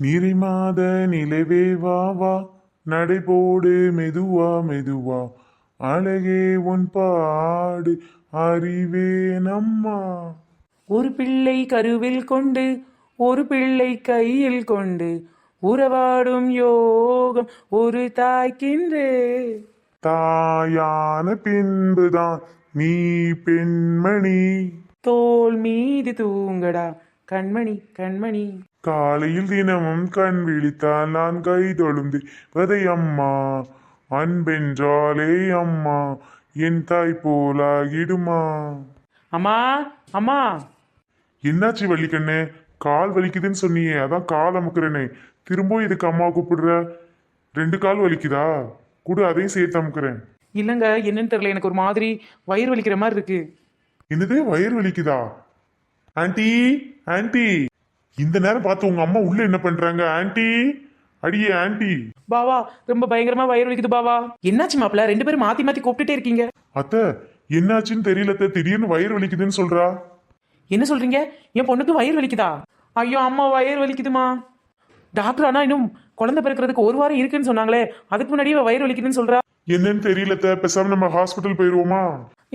நீரை மாத நிலவே வா வா, நடைபோடு மெதுவா மெதுவா, அழகே உன் பாடு அறிவே நம்மா. ஒரு பிள்ளை கருவில் கொண்டு ஒரு பிள்ளை கையில் கொண்டு உறவாடும் யோகம் ஒரு தாய்க்கின்றே. தாயான பின்புதான் நீ பெண்மணி. தோல் மீது தூங்கடா கண்மணி கண்மணி. காலையில் தினமும் கண் விழித்தால் நான் கை தொழுந்து வதை அம்மா. அன்பென்றாலே அம்மா என் தாய் போலாகிடுமா. அம்மா அம்மா. என்னாச்சு வலிக்கண்ணே? கால் வலிக்குதுன்னு சொன்னியே, அதான் கால் அமுக்குறேனே. திரும்ப இதுக்கு அம்மா கூப்பிடுற? 2 கால் வலிக்குதா? கூட அதையும் சேர்த்து அமுக்குறேன். இல்லைங்க, என்னன்னு தெரியல, எனக்கு ஒரு மாதிரி வயிறு வலிக்கிற மாதிரி இருக்கு. என்னது வயிறு வலிக்குதா? ஆன்ட்டி ஆன்ட்டி, இந்த நேரம் பார்த்து உங்க அம்மா உள்ள என்ன பண்றாங்க? ஆன்ட்டி, அடியே ஆன்ட்டி. பாவா, ரொம்ப பயங்கரமா வயிறு வலிக்குது பாவா. என்னாச்சு மாப்பிள்ள, 2 பேரும் மாத்தி மாத்தி கூப்பிட்டுட்டே இருக்கீங்க? அத்தை, என்னாச்சுன்னு தெரியல அத்தை, திடீர்னு வயிறு வலிக்குதுன்னு சொல்றா. என்ன சொல்றீங்க? என் பொண்ணுக்கு வயிறு வலிக்குதா? ஐயோ அம்மா, வயிறு வலிக்குதுமா. டாக்டர் ஆனா இன்னும் குழந்தை பிறக்கிறதுக்கு 1 வாரம் இருக்குன்னு சொன்னாங்களே, அதுக்கு முன்னாடியே வயிறு வலிக்குதுன்னு சொல்றா. என்னன்னு தெரியல அத்தை, பேசாம நம்ம ஹாஸ்பிட்டல் போயிருவோமா?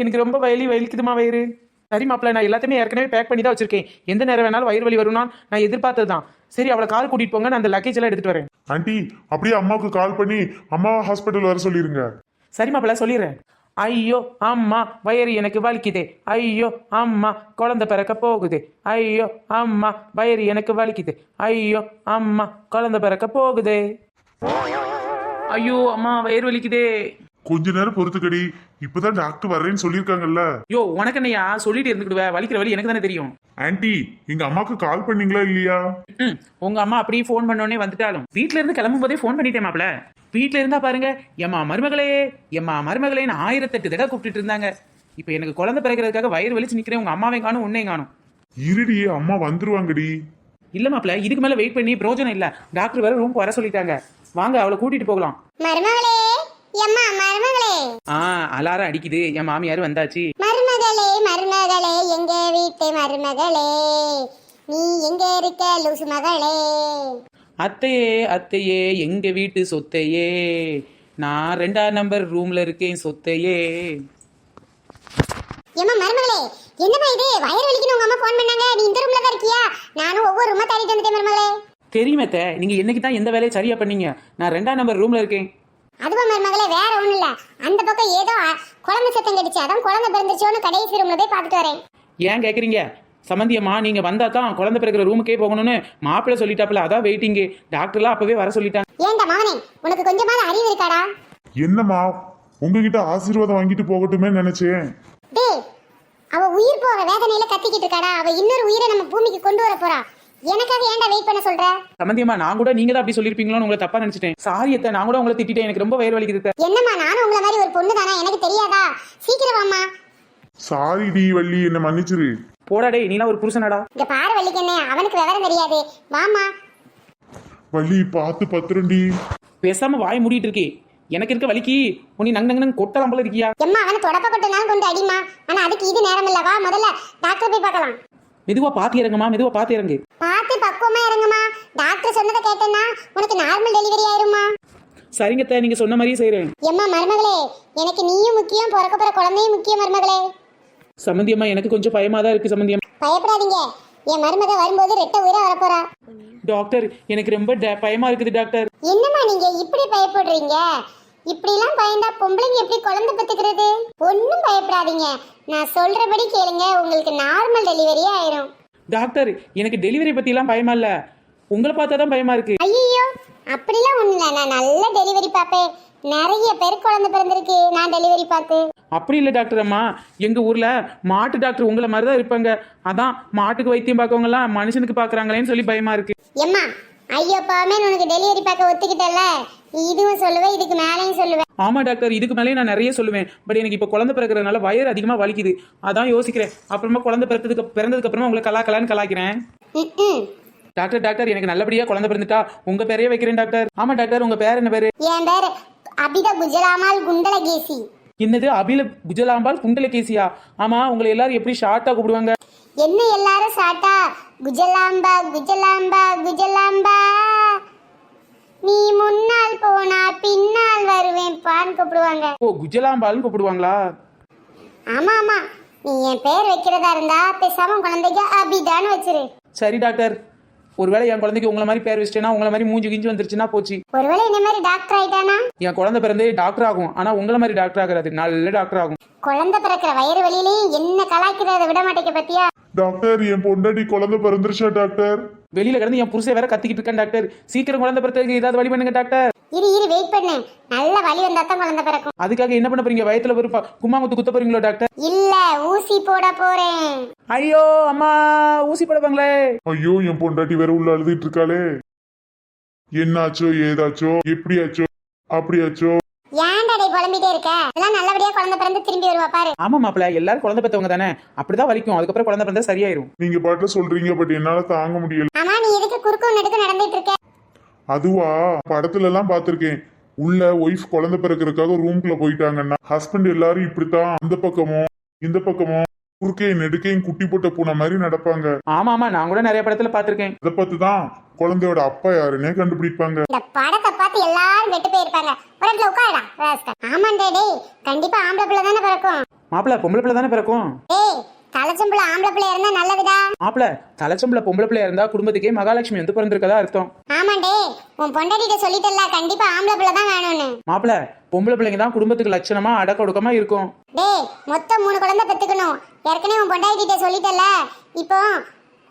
எனக்கு ரொம்ப வலிக்குதுமா வயிறு. சரி மாப்பிள்ள, நான் எல்லாத்தையுமே ஏற்கனவே பேக் பண்ணி தான் வச்சிருக்கேன். எந்த நேரம் வேணாலும் வயிறு வலி வரும்னா நான் எதிர்பார்த்தது தான். சரி, அவளை கார் கூட்டிட்டு போங்க, நான் அந்த லக்கேஜ் எல்லாம் எடுத்துட்டு வரேன். ஆன்ட்டி, அப்படியே அம்மாவுக்கு கால் பண்ணி அம்மா ஹாஸ்பிட்டல் வர சொல்லிருங்க. சரி மாப்பிள்ள, சொல்லிடுறேன். ஐயோ அம்மா, வயிறு எனக்கு வலிக்குதே. ஐயோ அம்மா, குழந்தை பிறக்க போகுது. ஐயோ அம்மா, வயிறு எனக்கு வலிக்குது. ஐயோ அம்மா, குழந்தை பிறக்க போகுதே. ஐயோ அம்மா, வயிறு வலிக்குதே. கொஞ்ச நேரம் பொறுத்துக்கடி, இப்பதான் டாக்டர் வர்றேன்னு சொல்லியிருக்காங்கல்ல. யோ, உனக்கு என்னையா சொல்லிட்டு இருந்துக்கிடுவேன், வலிக்கிற வலி எனக்கு தானே தெரியும். ஆன்ட்டி, எங்க அம்மாக்கு கால் பண்ணீங்களா இல்லையா? உங்க அம்மா அப்படியே ஃபோன் பண்ணோடனே வந்துட்டாலும் வீட்டுல இருந்து கிளம்பும் போதே ஃபோன் பண்ணிட்டேன் மாப்பிள்ள. வீட்டுல இருந்தா பாருங்க, எம்மா மருமகளே எம்மா மருமகளேன்னு 1008 தடவை கூப்பிட்டு இருந்தாங்க. இப்ப எனக்கு குழந்தை பிறக்கிறதுக்காக வயிறு வலிச்சு நிக்கிறேன். உங்க அம்மாவே காணும், உன்னையும் காணும். இருடி, அம்மா வந்துருவாங்கடி. இல்ல மாப்பிள்ள, இதுக்கு மேல வெயிட் பண்ணி பிரயோஜனம் இல்ல. டாக்டர் வேற ரூம்க்கு வர சொல்லிட்டாங்க. வாங்க, அவளை கூட்டிட்டு போகலாம். மருமகளே, எம்மா மருமகளே. அலாரம் அடிக்குது, என் மாமியார் வந்தாச்சு. மருமகளே மருமகளே, எங்க வீட்டு மருமகளே, நீ எங்க இருக்க லூசு மகளே? அத்தையே அத்தையே, எங்க வீட்டு சொத்தையே, நான் 2ஆம் நம்பர் ரூம்ல இருக்கேன் சொத்தையே. எம்மா மருமகளே, என்னம்மா இது? வயிறு வலிக்குன்னு உங்க அம்மா ஃபோன் பண்ணாங்க, நீ இந்த ரூம்ல தான் இருக்கியா? நானும் ஒவ்வொரு ரூமா தேடிட்டு வந்துட்டேன் மருமகளே. தெரியுமே அத்தை, நீங்க என்னைக்கு தான் எந்த வேலையை சரியா பண்ணீங்க? நான் 2ஆம் நம்பர் ரூம்ல இருக்கேன். அதுவா மருமகளே, வேற ஒண்ணும் இல்ல. அந்த பக்கம் ஏதோ குழந்தை சத்தம் கடிச்சு, அதான் குழந்தை பிறந்துச்சோன்னு கடைசி ரூம்ல போய் பார்த்துட்டு வரேன். ஏன் கேக்குறீங்க? சம்பந்தியம்மா, நீங்க வந்தா தான் குழந்தை பிறக்கிற ரூமுக்கே போகணும்னு மாப்பிள்ளை சொல்லிட்டாப்புல, அதான் வெயிட்டிங்கு. டாக்டர்லாம் அப்பவே வர சொல்லிட்டாங்க. ஏன்டா மகனே, உனக்கு கொஞ்சமாவது அறிவு இருக்காடா? என்னம்மா, உங்ககிட்ட ஆசீர்வாதம் வாங்கிட்டு போகட்டுமே நினைச்சேன். டேய், அவ உயிர் போற வேதனையில கத்திக்கிட்டு இருக்காடா. அவ இன்னொரு உயிரை நம்ம பூமிக்கு கொண்டு வர போறா. எனக்காக ஏன்டா வெயிட் பண்ண சொல்ற? சம்பந்தியம்மா, நான் கூட நீங்க தான் அப்படி சொல்லிருப்பீங்களோன்னு உங்களை தப்பா நினைச்சிட்டேன். சாரி அத்தை, நான் கூட உங்களை திட்டிட்டேன். எனக்கு ரொம்ப வயிறு வலிக்குது. என்னம்மா, நானும் உங்களை மாதிரி ஒரு பொண்ணு தானே, எனக்கு தெரியாதா? சீக்கிரம் வாம்மா. சாரி டி வள்ளி, என்ன மன்னிச்சிரு. போடா டேய், நீலாம் ஒரு புருஷனாடா. இங்க பாரு வள்ளிக்கண்ணே, அவனுக்கு விவரம் தெரியாது. வாம்மா. வள்ளி, பார்த்து பத்திரண்டி. பேசாம வாய் மூடிட்டு இருக்கே. எனக்கு இருக்க வலிக்கு உனி நங் நங் கொட்டலாம் போல இருக்கியா? எம்மா, அவனை தொடப்ப கொட்டனாலும் கொண்டு அடிமா. ஆனா அதுக்கு இது நேரம் இல்ல. வா, முதல்ல டாக்டர் போய் பார்க்கலாம். மெதுவா பாத்து இறங்குமா, மெதுவா பாத்து இறங்கு. பார்த்து பக்குவமா இறங்குமா. டாக்டர் சொன்னதை கேட்டேன்னா உனக்கு நார்மல் டெலிவரி ஆயிருமா? சரிங்க அத்தை, நீங்க சொன்ன மாதிரியே செய்யறேன். எம்மா மருமகளே, எனக்கு நீயும் முக்கியம், பிறக்க போற குழந்தையும் முக்கியம் மருமகளே. சம்பந்தியம்மா, எனக்கு கொஞ்சம் பயமா தான் இருக்கு சம்பந்தியம். பயப்படாதீங்க, என் மருமக வரும்போது ரெட்ட உயிரா வரப்போறா. டாக்டர், எனக்கு ரொம்ப பயமா இருக்குது டாக்டர். என்னம்மா நீங்க இப்படி பயப்படுறீங்க? இப்படிலாம் பயந்தா பொம்பளைங்க எப்படி குழந்தை பெத்துக்கிறது? ஒன்னும் பயப்படாதீங்க, நான் சொல்றபடி கேளுங்க, உங்களுக்கு நார்மல் டெலிவரியே ஆயிரும். டாக்டர், எனக்கு டெலிவரி பத்தி எல்லாம் பயமா இல்ல, உங்களை பார்த்தா தான் பயமா இருக்கு. ஐயோ, அப்படிலாம் ஒண்ணு இல்ல, நான் நல்ல டெலிவரி பாப்பேன். நிறைய பேர் குழந்தை பிறந்திருக்கு நான் டெலிவரி பார்த்து. அப்படி இல்லை டாக்டர் அம்மா, எங்க ஊர்ல மாட்டு டாக்டர் உங்களை மாதிரி தான் இருப்பாங்க. அதான் மாட்டுக்கு வைத்தியம் பார்க்கவங்க எல்லாம் மனுஷனுக்கு பாக்குறாங்களேன்னு சொல்லி பயமா இருக்கு. எம்மா, ஐயோ பாமே, உனக்கு டெலிவரி பார்க்க ஒத்துக்கிட்டல, இதுவும் சொல்லுவேன், இதுக்கு மேலேயும் சொல்லுவேன். ஆமா டாக்டர், இதுக்கு மேலே நான் நிறைய சொல்லுவேன். பட் எனக்கு இப்ப குழந்தை பிறக்கிறதுனால வயிறு அதிகமா வலிக்குது, அதான் யோசிக்கிறேன். அப்புறமா குழந்தை பிறந்ததுக்கு அப்புறமா உங்களை கலாக்கலான்னு கலாய்க்கிறேன். டாக்டர் டாக்டர், எனக்கு நல்லபடியா குழந்தை பிறந்துட்டா உங்க பேரையே வைக்கிறேன் டாக்டர். ஆமா டாக்டர், உங்க பேர் என்ன பேரு? என் பேரு அபித குஜலாமால் குண்டலகேசி. என்னது, அபில குஜலாம்பால் குண்டலகேசியா? ஆமா, உங்களை எல்லாரும் எப்படி ஷார்ட்டா கூப்பிடுவாங்க? என்ன எல்லாரும் ஷார்ட்டா? குஜலாம்பா குஜலாம்பா குஜலாம்பா. கூப்பிடுவாங்க. ஓ குஜலாம்பாள்னு கூப்பிடுவாங்களா? ஆமா ஆமா, நீ என் பேர் வைக்கிறதா இருந்தா பேசாம குழந்தைக்கு அபிதான்னு வச்சிரு. சரி டாக்டர். ஒருவேளை என் குழந்தைக்கு உங்களை மாதிரி பேர் வச்சிட்டேன்னா உங்களை மாதிரி மூஞ்சி கிஞ்சி வந்துருச்சுன்னா போச்சு. ஒருவேளை இந்த மாதிரி டாக்டர் ஆயிட்டானா? என் குழந்தை பிறந்தே டாக்டர் ஆகும், ஆனா உங்களை மாதிரி டாக்டர் ஆகாது, நல்ல டாக்டர் ஆகும். குழந்தை பிறக்கிற வயிறு வலியிலையும் என்ன கலாய்க்கிறத விட மாட்டேங்க பத்தியா? டாக்டர் என் பொண்டாட்டி குழந்தை பிறந்துருச்சா டாக்டர்? வெளியில கிடந்து என் புருஷன் வேற கத்திக்கிட்டு இருக்கேன் டாக்டர். சீக்கிரம் குழந்தை பிறகு ஏதாவது வழி பண்ணுங்க டாக்டர். இரு வெயிட் பண்ணு, நல்ல வலி வந்தா தான் குழந்தை பிறக்கும். அதுக்காக என்ன பண்ண போறீங்க? வயத்துல ஒரு கும்மாங்குத்து குத்த போறீங்களோ டாக்டர்? இல்ல, ஊசி போட போறேன். ஐயோ அம்மா, ஊசி போடுவாங்களே. ஐயோ என் பொண்டாட்டி வேற உள்ள அழுதுட்டு இருக்காளே. என்னாச்சோ ஏதாச்சோ எப்படியாச்சோ அப்படியாச்சோ? ஏன்டா டேய் புலம்பிட்டே இருக்க? எல்லாம் நல்லபடியா குழந்தை பிறந்து திரும்பி வருவா பாரு. ஆமா மாப்பிள்ள, எல்லாரும் குழந்தை பெற்றவங்க தானே, அப்படிதான் வலிக்கும். அதுக்கப்புறம் குழந்தை பிறந்தா சரியாயிரும். நீங்க பாட்டு சொல்றீங்க, பட் என்னால தாங்க முடியல. ஆமா, நீ எதுக்கு குறுக்கும் நெடுக்கும் நடந்துட்டு இருக்க? அதுவா, படத்துல எல்லாம் பாத்திருக்கேன். உள்ள ஒய்ஃப் குழந்தை பிறக்கிறதுக்காக ரூம்குள்ள போயிட்டாங்கன்னா ஹஸ்பண்ட் எல்லாரும் இப்படித்தான் அந்த பக்கமும் இந்த பக்கமும் குறுக்கையும் நெடுக்கையும் குட்டி போட்ட பூனை மாதிரி நடப்பாங்க. ஆமா ஆமா, நான் கூட நிறைய படத்துல பாத்திருக்கேன். அதை பார்த்துதான் குழந்தையோட அப்பா யாருன்னே கண்டுபிடிப்பாங்க. இந்த படத்தை பார்த்து எல்லாரும் வெட்டு போயிருப்பாங்க. ஒரு இடத்துல உட்காரடா ராஸ்கல். ஆமாண்டா டேய், கண்டிப்பா ஆம்பளை பிள்ளை தானே பிறக்கும். மாப்பிள்ள பொம்பளை பிள்ளை தானே பிறக்கும். டேய், தலைச்சம்பள ஆம்பளை பிள்ளை இருந்தா நல்லதுடா. மாப்பிள்ள தலைச்சம்பள பொம்பளை பிள்ளையா இருந்தா குடும்பத்துக்கே மகாலட்சுமி வந்து பிறந்திருக்கதா அர்த்தம். ஆமாண்டே, உன் பொண்டாட்டிட்ட சொல்லிட்டல்ல கண்டிப்பா ஆம்பளை பிள்ளை தான் வேணும்னு. மாப்பிள்ள பொம்பளை பிள்ளைங்க தான் குடும்பத்துக்கு லட்சணமா அடக்க ஒடுக்கமா இருக்கும். டேய், மொத்தம் 3 குழந்தை பெத்துக்கணும். ஏற்கனவே உன் பொண்டாட்டிட்ட சொல்லிட்டல்ல. இப்போ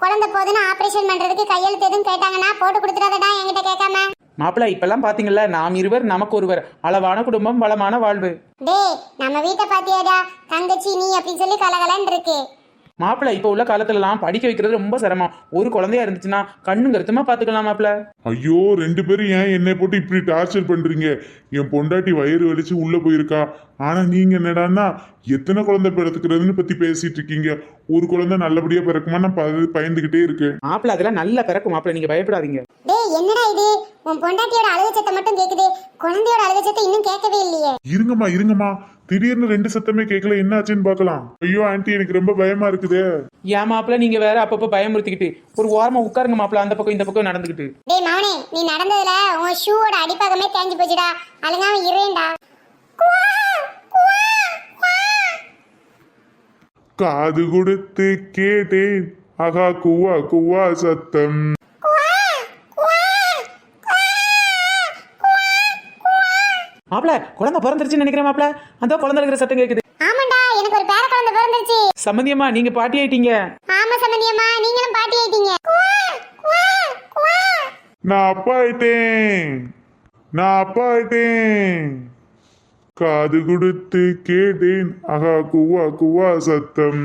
குழந்தை போதுன்னு ஆபரேஷன் பண்றதுக்கு கையெழுத்து எதுவும் கேட்டாங்கன்னா போட்டு கொடுத்துறாதடா என்கிட்ட கேட்காம. மாப்பிள்ள இப்பெல்லாம் பாத்தீங்கல்ல, நாம் இருவர் நமக்கு ஒருவர், அளவான குடும்பம் வளமான வாழ்வு. டேய், நம்ம வீட்டை பாத்தியாடா, தங்கச்சி நீ அப்படின்னு சொல்லி கலகலன்னு இருக்கு. மாப்பிள்ள இப்ப உள்ள காலத்துல எல்லாம் படிக்க வைக்கிறது ரொம்ப சிரமம். ஒரு குழந்தையா இருந்துச்சுன்னா கண்ணும் கருத்துமா பாத்துக்கலாம் மாப்பிள்ள. ஐயோ 2 பேரும் ஏன் என்னை போட்டு இப்படி டார்ச்சர் பண்றீங்க? என் பொண்டாட்டி வயிறு வலிச்சு உள்ள போயிருக்கா. ஆனா நீங்க என்னடான்னா எத்தனை குழந்தை பிறத்துக்கிறதுன்னு பத்தி பேசிட்டு இருக்கீங்க. ஒரு குழந்தை நல்லபடியா பிறக்குமா நான் பயந்துகிட்டே இருக்கேன். மாப்பிள்ள அதெல்லாம் நல்லா பிறக்கும் மாப்பிள்ள, நீங்க பயப்படாதீங்க. டேய், என்னடா இது? உன் பொண்டாட்டியோட அழுகை சத்தம் மட்டும் கேக்குது, குழந்தையோட அழுகை சத்தம் இன்னும் கேட்கவே இல்லையே. இருங்கம்மா, திடீர்னு 2 சத்தமே கேட்கல, என்ன ஆச்சுன்னு பாக்கலாம். ஐயோ ஆன்ட்டி, எனக்கு ரொம்ப பயமா இருக்குது. ஏன் மாப்பிள்ள நீங்க வேற அப்பப்ப பயமுறுத்திக்கிட்டு ஒரு ஓரமா உட்காருங்க மாப்பிள்ள, அந்த பக்கம் இந்த பக்கம் நடந்துக்கிட்டு. டேய் மவனே, நீ நடந்ததுல உன் ஷூவோட அடிப்பாகமே தேஞ்சு போச்சுடா. அழுங்காம இருடா. காது கொடுத்து கேட்டேன் ஆகா குவா குவா சத்தம். மாப்பிள்ள குழந்தை பிறந்துருச்சுன்னு நினைக்கிறேன் மாப்பிள்ள, அந்த குழந்தை இருக்கிற சத்தம் கேக்குது. ஆமாண்டா, எனக்கு ஒரு பேர குழந்தை பிறந்துருச்சு. சம்மந்தியம்மா நீங்க பாட்டி ஆயிட்டீங்க. ஆமா சம்பந்தியம்மா, நீங்களும் பாட்டி ஆயிட்டீங்க. நான் அப்பா ஆயிட்டேன். காது கொடுத்து கேட்டேன் ஆகா குவா குவா சத்தம்.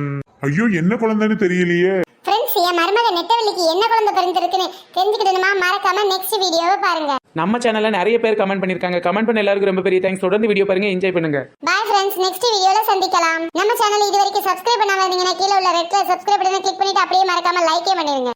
ஐயோ என்ன குழந்தைன்னு தெரியலையே. ஃப்ரெண்ட்ஸ், என் மருமக நெட்டவள்ளிக்கு என்ன குழந்தை பிறந்திருக்குன்னு தெரிஞ்சுக்கிடணுமா? மறக்காம நெக்ஸ்ட் வீடியோவை பாருங்க. நம்ம சேனல்ல நிறைய பேர் கமெண்ட் பண்ணிருக்காங்க. கமெண்ட் பண்ண எல்லாருக்கும் ரொம்ப பெரிய தேங்க்ஸ். தொடர்ந்து வீடியோ பாருங்க, என்ஜாய் பண்ணுங்க. பாய் ஃப்ரெண்ட்ஸ், நெக்ஸ்ட் வீடியோல சந்திக்கலாம். நம்ம சேனலை இதுவரைக்கும் சப்ஸ்கிரைப் பண்ணாம இருந்தீங்கன்னா கீழே உள்ள ரெட் கலர் சப்ஸ்கிரைப் பட்டனை கிளிக் பண்ணிட்டு அப்படியே மறக்காம லைக்கே பண்ணிடுங்க.